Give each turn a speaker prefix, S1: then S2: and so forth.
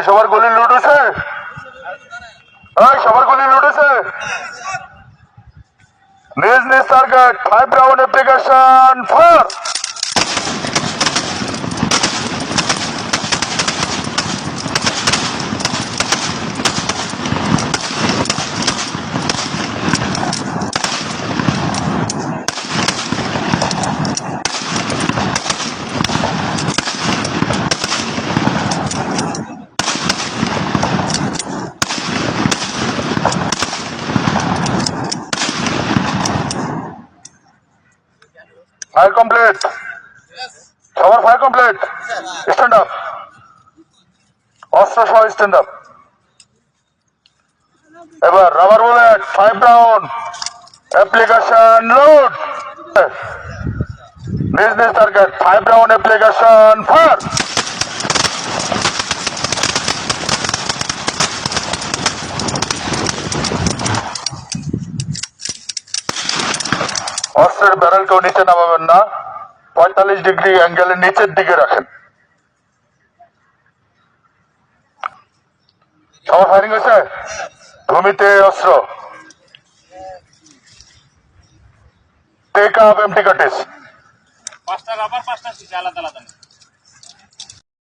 S1: সবার গুলি লুট হয়েছে, সবার গুলি লুট হয়েছে। নিজ নিজ target 5 round application fire. Fire complete. Shower fire complete. Stand up. Ostro shower stand up. Ever rubber bullet 5 round. Application load. Business target 5 round application fire. অস্ত্রের ব্যারেল কেউ নিচে নামাবেন না, 45 ডিগ্রি অ্যাঙ্গেলের নিচের দিকে রাখেন। সবার ফায়ারিং হয়েছে। ভূমিতে অস্ত্র। টেক আপ এমটি কাটিস।
S2: 5টা রাবার 5টা সিসা আলাদা আলাদা।